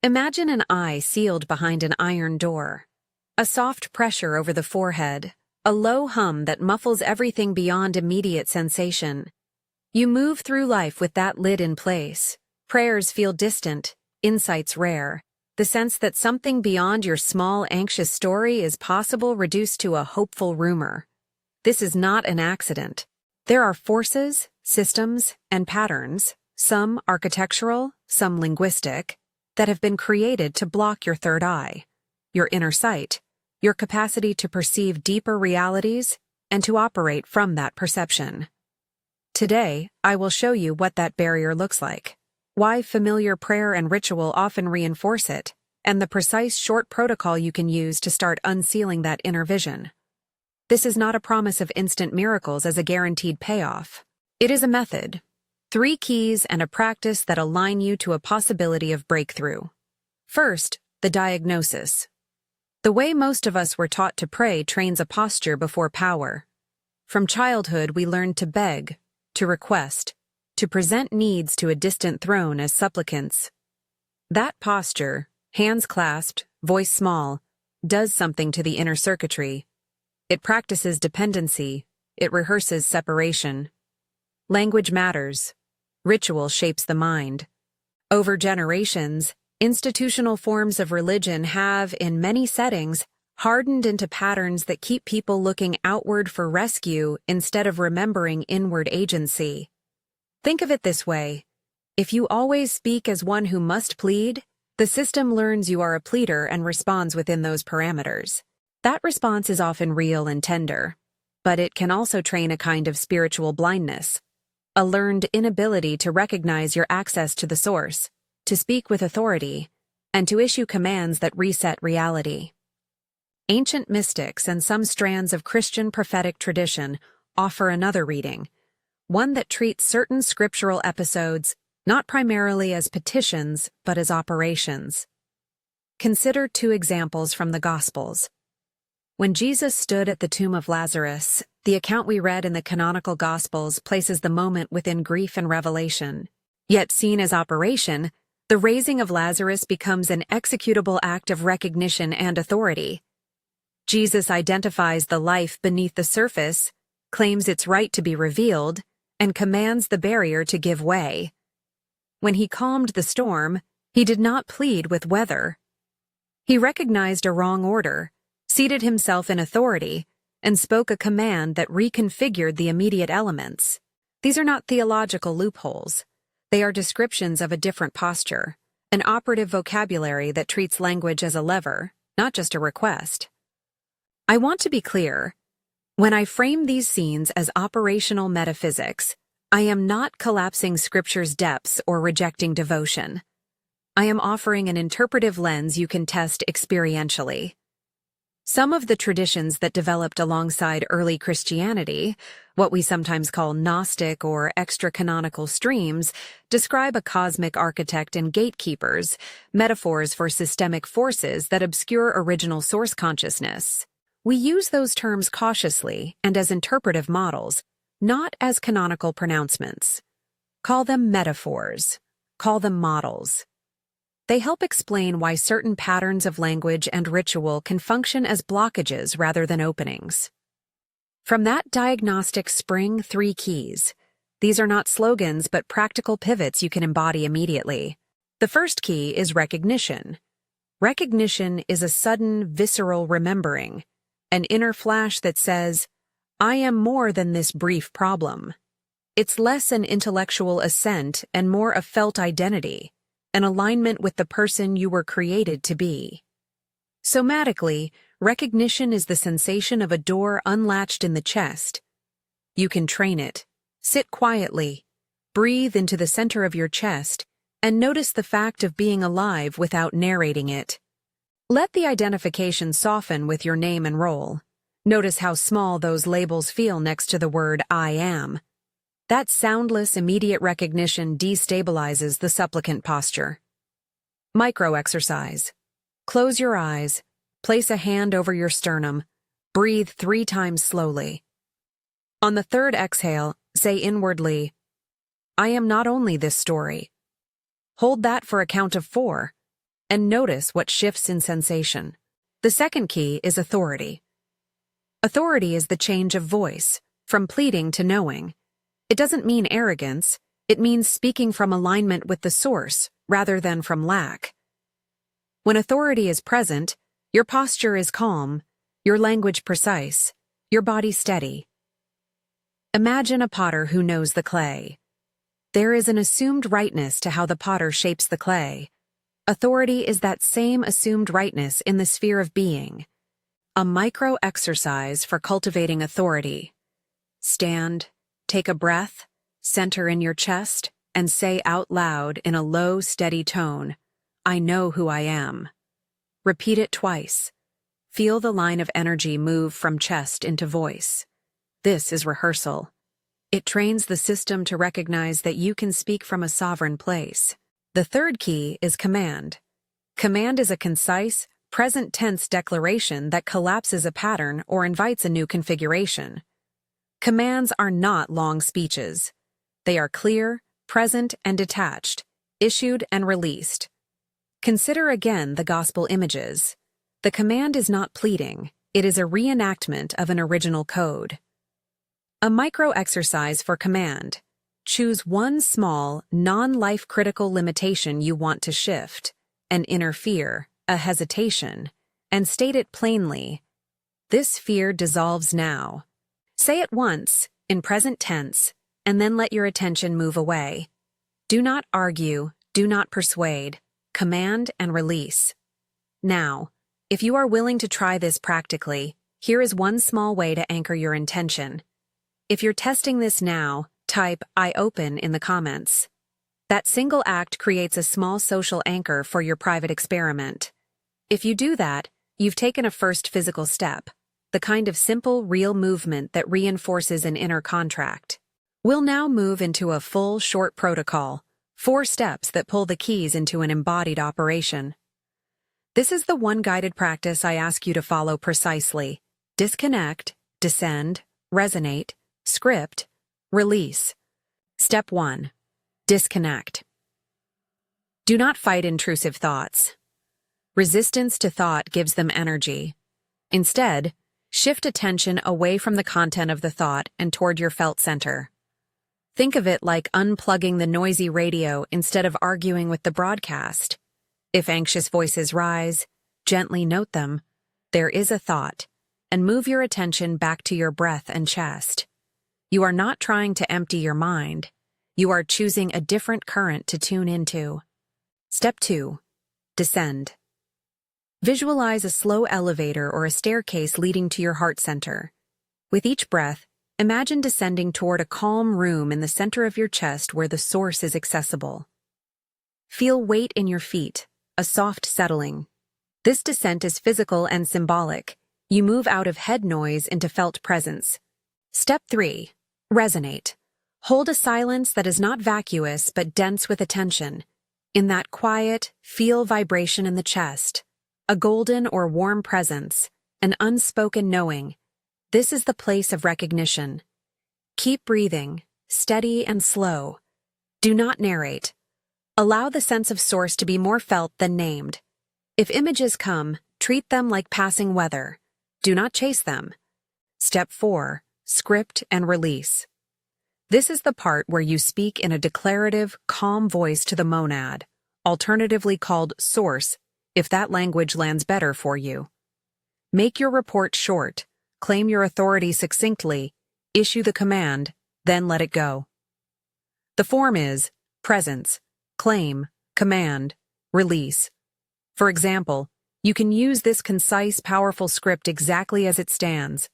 Imagine an eye sealed behind an iron door. A soft pressure over the forehead, a low hum that muffles everything beyond immediate sensation. You move through life with that lid in place. Prayers feel distant, insights rare. The sense that something beyond your small, anxious story is possible reduced to a hopeful rumor. This is not an accident. There are forces, systems, and patterns, some architectural, some linguistic, that have been created to block your third eye, your inner sight, your capacity to perceive deeper realities and to operate from that perception. Today, I will show you what that barrier looks like, why familiar prayer and ritual often reinforce it, and the precise short protocol you can use to start unsealing that inner vision. This is not a promise of instant miracles as a guaranteed payoff. It is a method, 3 keys and a practice that align you to a possibility of breakthrough. First, the diagnosis. The way most of us were taught to pray trains a posture before power. From childhood, we learned to beg, to request, to present needs to a distant throne as supplicants. That posture, hands clasped, voice small, does something to the inner circuitry. It practices dependency, it rehearses separation. Language matters. Ritual shapes the mind. Over generations, institutional forms of religion have, in many settings, hardened into patterns that keep people looking outward for rescue instead of remembering inward agency. Think of it this way. If you always speak as one who must plead, the system learns you are a pleader and responds within those parameters. That response is often real and tender, but it can also train a kind of spiritual blindness, a learned inability to recognize your access to the source, to speak with authority, and to issue commands that reset reality. Ancient mystics and some strands of Christian prophetic tradition offer another reading, one that treats certain scriptural episodes not primarily as petitions but as operations. Consider 2 examples from the Gospels. When Jesus stood at the tomb of Lazarus, the account we read in the canonical Gospels places the moment within grief and revelation. Yet seen as operation, the raising of Lazarus becomes an executable act of recognition and authority. Jesus identifies the life beneath the surface, claims its right to be revealed, and commands the barrier to give way. When he calmed the storm, he did not plead with weather. He recognized a wrong order, seated himself in authority, and spoke a command that reconfigured the immediate elements. These are not theological loopholes. They are descriptions of a different posture, an operative vocabulary that treats language as a lever, not just a request. I want to be clear. When I frame these scenes as operational metaphysics, I am not collapsing Scripture's depths or rejecting devotion. I am offering an interpretive lens you can test experientially. Some of the traditions that developed alongside early Christianity, what we sometimes call Gnostic or extra-canonical streams, describe a cosmic architect and gatekeepers, metaphors for systemic forces that obscure original source consciousness. We use those terms cautiously and as interpretive models, not as canonical pronouncements. Call them metaphors. Call them models. They help explain why certain patterns of language and ritual can function as blockages rather than openings. From that diagnostic spring 3 keys. These are not slogans but practical pivots you can embody immediately. The first key is recognition. Recognition is a sudden, visceral remembering, an inner flash that says, I am more than this brief problem. It's less an intellectual assent and more a felt identity, an alignment with the person you were created to be. Somatically, recognition is the sensation of a door unlatched in the chest. You can train it. Sit quietly, breathe into the center of your chest, and notice the fact of being alive without narrating it. Let the identification soften with your name and role. Notice how small those labels feel next to the word I am. That soundless, immediate recognition destabilizes the supplicant posture. Micro-exercise. Close your eyes, place a hand over your sternum, breathe 3 times slowly. On the 3rd exhale, say inwardly, I am not only this story. Hold that for a count of 4. and notice what shifts in sensation. The second key is authority. Authority is the change of voice, from pleading to knowing. It doesn't mean arrogance, it means speaking from alignment with the source, rather than from lack. When authority is present, your posture is calm, your language precise, your body steady. Imagine a potter who knows the clay. There is an assumed rightness to how the potter shapes the clay. Authority is that same assumed rightness in the sphere of being. A micro exercise for cultivating authority. Stand, take a breath, center in your chest, and say out loud in a low, steady tone, "I know who I am." Repeat it twice. Feel the line of energy move from chest into voice. This is rehearsal. It trains the system to recognize that you can speak from a sovereign place. The third key is command. Command is a concise, present-tense declaration that collapses a pattern or invites a new configuration. Commands are not long speeches. They are clear, present, and detached, issued and released. Consider again the gospel images. The command is not pleading, it is a reenactment of an original code. A micro-exercise for command. Choose one small, non-life critical limitation you want to shift, an inner fear, a hesitation, and state it plainly. This fear dissolves now. Say it once, in present tense, and then let your attention move away. Do not argue, do not persuade. Command and release. Now, if you are willing to try this practically, here is one small way to anchor your intention. If you're testing this now, type "I open" in the comments. That single act creates a small social anchor for your private experiment. If you do that, you've taken a first physical step, the kind of simple, real movement that reinforces an inner contract. We'll now move into a full, short protocol, 4 steps that pull the keys into an embodied operation. This is the one guided practice I ask you to follow precisely. Disconnect, descend, resonate, script, release. Step 1. Disconnect. Do not fight intrusive thoughts. Resistance to thought gives them energy. Instead, shift attention away from the content of the thought and toward your felt center. Think of it like unplugging the noisy radio instead of arguing with the broadcast. If anxious voices rise, gently note them. There is a thought, and move your attention back to your breath and chest. You are not trying to empty your mind. You are choosing a different current to tune into. Step 2. Descend. Visualize a slow elevator or a staircase leading to your heart center. With each breath, imagine descending toward a calm room in the center of your chest where the source is accessible. Feel weight in your feet, a soft settling. This descent is physical and symbolic. You move out of head noise into felt presence. Step 3. Resonate. Hold a silence that is not vacuous but dense with attention. In that quiet, feel vibration in the chest, a golden or warm presence, an unspoken knowing. This is the place of recognition. Keep breathing, steady and slow. Do not narrate. Allow the sense of source to be more felt than named. If images come, treat them like passing weather. Do not chase them. Step 4. Script and release. This is the part where you speak in a declarative, calm voice to the monad, alternatively called source, if that language lands better for you. Make your report short, claim your authority succinctly, issue the command, then let it go. The form is presence, claim, command, release. For example, you can use this concise, powerful script exactly as it stands.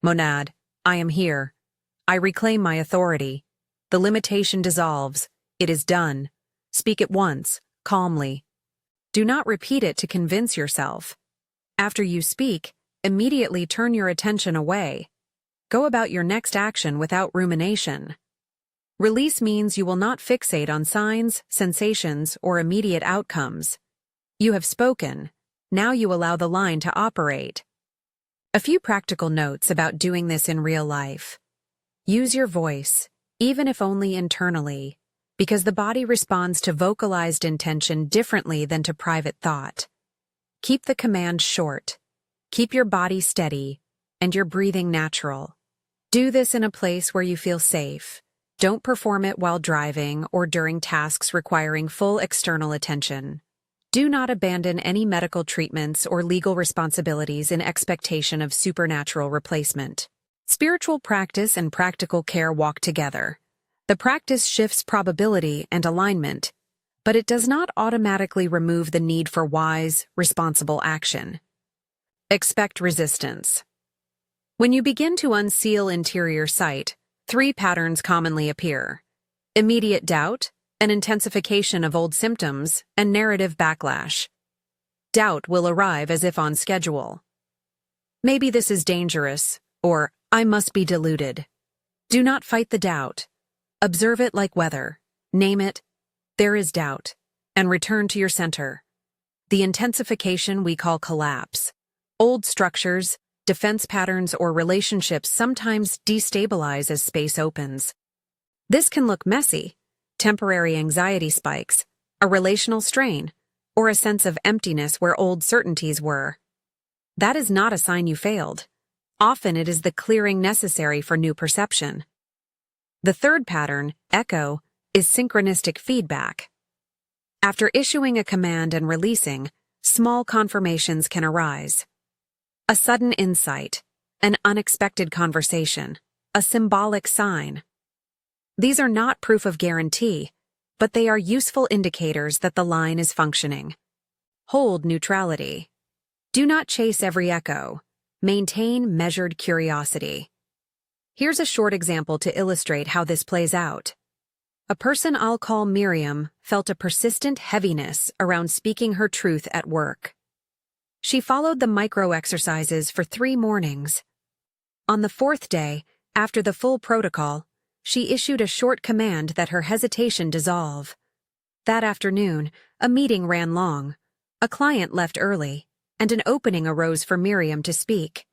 Monad, I am here. I reclaim my authority. The limitation dissolves. It is done. Speak it once, calmly. Do not repeat it to convince yourself. After you speak, immediately turn your attention away. Go about your next action without rumination. Release means you will not fixate on signs, sensations, or immediate outcomes. You have spoken. Now you allow the line to operate. A few practical notes about doing this in real life. Use your voice, even if only internally. because the body responds to vocalized intention differently than to private thought. Keep the command short. Keep your body steady and your breathing natural. Do this in a place where you feel safe. Don't perform it while driving or during tasks requiring full external attention. Do not abandon any medical treatments or legal responsibilities in expectation of supernatural replacement. Spiritual practice and practical care walk together. The practice shifts probability and alignment, but it does not automatically remove the need for wise, responsible action. Expect resistance. When you begin to unseal interior sight, 3 patterns commonly appear: immediate doubt, an intensification of old symptoms, and narrative backlash. Doubt will arrive as if on schedule. Maybe this is dangerous, or I must be deluded. Do not fight the doubt. Observe it like weather. Name it, there is doubt, and return to your center. The intensification we call collapse. Old structures, defense patterns, or relationships sometimes destabilize as space opens. This can look messy: temporary anxiety spikes, a relational strain, or a sense of emptiness where old certainties were. That is not a sign you failed. Often it is the clearing necessary for new perception. The third pattern, echo, is synchronistic feedback. After issuing a command and releasing, small confirmations can arise. A sudden insight, an unexpected conversation, a symbolic sign. These are not proof of guarantee, but they are useful indicators that the line is functioning. Hold neutrality. Do not chase every echo. Maintain measured curiosity. Here's a short example to illustrate how this plays out. A person I'll call Miriam felt a persistent heaviness around speaking her truth at work. She followed the micro-exercises for 3 mornings. On the 4th day, after the full protocol, she issued a short command that her hesitation dissolve. That afternoon, a meeting ran long. A client left early, and an opening arose for Miriam to speak.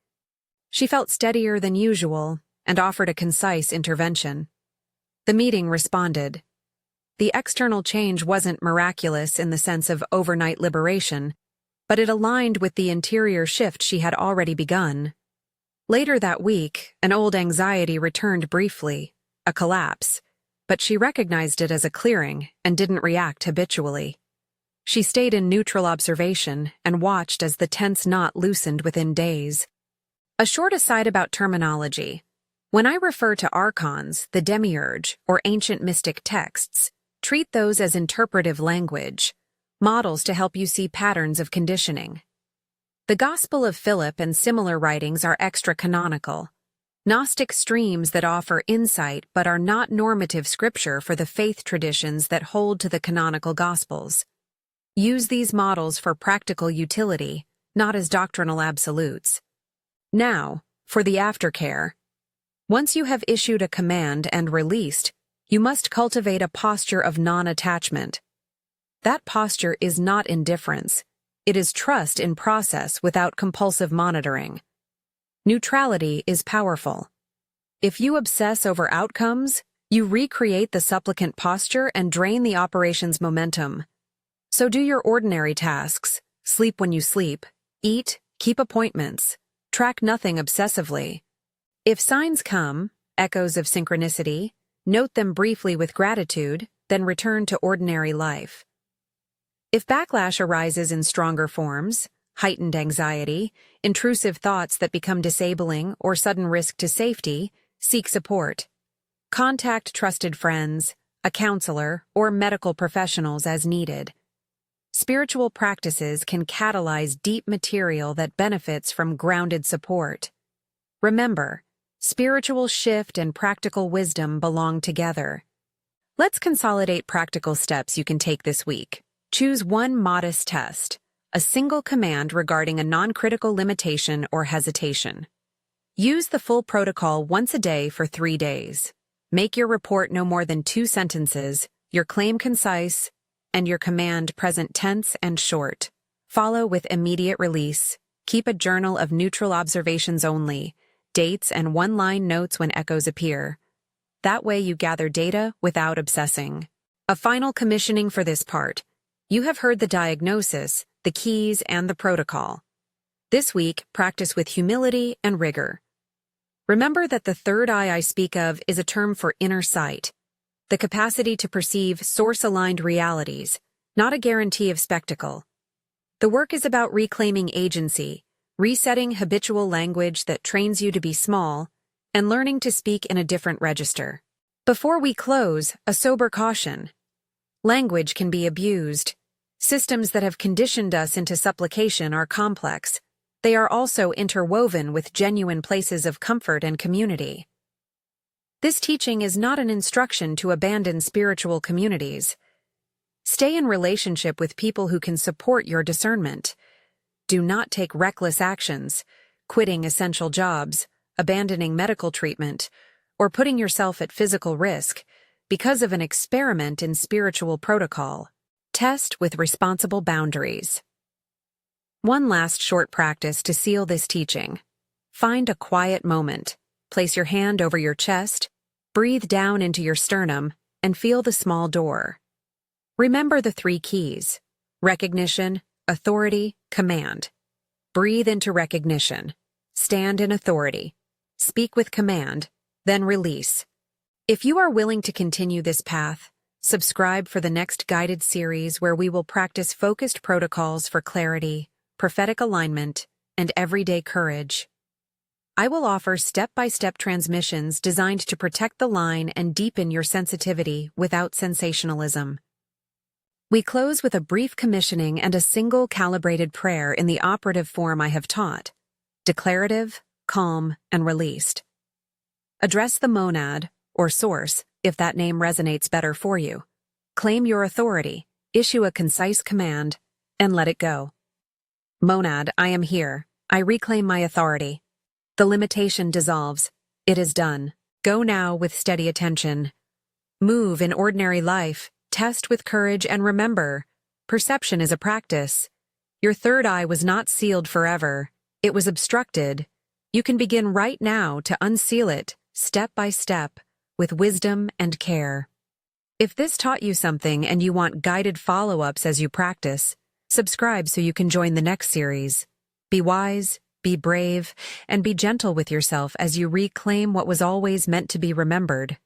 She felt steadier than usual and offered a concise intervention. The meeting responded. The external change wasn't miraculous in the sense of overnight liberation, but it aligned with the interior shift she had already begun. Later that week, an old anxiety returned briefly, a collapse, but she recognized it as a clearing and didn't react habitually. She stayed in neutral observation and watched as the tense knot loosened within days. A short aside about terminology. When I refer to archons, the demiurge, or ancient mystic texts, treat those as interpretive language, models to help you see patterns of conditioning. The Gospel of Philip and similar writings are extra-canonical, Gnostic streams that offer insight but are not normative scripture for the faith traditions that hold to the canonical Gospels. Use these models for practical utility, not as doctrinal absolutes. Now, for the aftercare. Once you have issued a command and released, you must cultivate a posture of non-attachment. That posture is not indifference. It is trust in process without compulsive monitoring. Neutrality is powerful. If you obsess over outcomes, you recreate the supplicant posture and drain the operation's momentum. So do your ordinary tasks, sleep when you sleep, eat, keep appointments, track nothing obsessively. If signs come, echoes of synchronicity, note them briefly with gratitude, then return to ordinary life. If backlash arises in stronger forms, heightened anxiety, intrusive thoughts that become disabling, or sudden risk to safety, seek support. Contact trusted friends, a counselor, or medical professionals as needed. Spiritual practices can catalyze deep material that benefits from grounded support. Remember, spiritual shift and practical wisdom belong together. Let's consolidate practical steps you can take this week. Choose one modest test, a single command regarding a non-critical limitation or hesitation. Use the full protocol once a day for 3 days. Make your report no more than 2 sentences, your claim concise, and your command present tense and short. Follow with immediate release. Keep a journal of neutral observations only, dates and one-line notes when echoes appear. That way you gather data without obsessing. A final commissioning for this part. You have heard the diagnosis, the keys, and the protocol. This week, practice with humility and rigor. Remember that the third eye I speak of is a term for inner sight, the capacity to perceive source-aligned realities, not a guarantee of spectacle. The work is about reclaiming agency, resetting habitual language that trains you to be small, and learning to speak in a different register. Before we close, a sober caution. Language can be abused. Systems that have conditioned us into supplication are complex. They are also interwoven with genuine places of comfort and community. This teaching is not an instruction to abandon spiritual communities. Stay in relationship with people who can support your discernment. Do not take reckless actions, quitting essential jobs, abandoning medical treatment, or putting yourself at physical risk because of an experiment in spiritual protocol. Test with responsible boundaries. One last short practice to seal this teaching. Find a quiet moment. Place your hand over your chest, breathe down into your sternum, and feel the small door. Remember the 3 keys: recognition, authority, command. Breathe into recognition. Stand in authority. Speak with command, then release. If you are willing to continue this path, subscribe for the next guided series where we will practice focused protocols for clarity, prophetic alignment, and everyday courage. I will offer step-by-step transmissions designed to protect the line and deepen your sensitivity without sensationalism. We close with a brief commissioning and a single calibrated prayer in the operative form I have taught: declarative, calm, and released. Address the monad, or source, if that name resonates better for you. Claim your authority, issue a concise command, and let it go. Monad, I am here. I reclaim my authority. The limitation dissolves. It is done. Go now with steady attention. Move in ordinary life, test with courage, and remember, perception is a practice. Your third eye was not sealed forever. It was obstructed. You can begin right now to unseal it, step by step, with wisdom and care. If this taught you something and you want guided follow-ups as you practice, subscribe so you can join the next series. Be wise, be brave, and be gentle with yourself as you reclaim what was always meant to be remembered.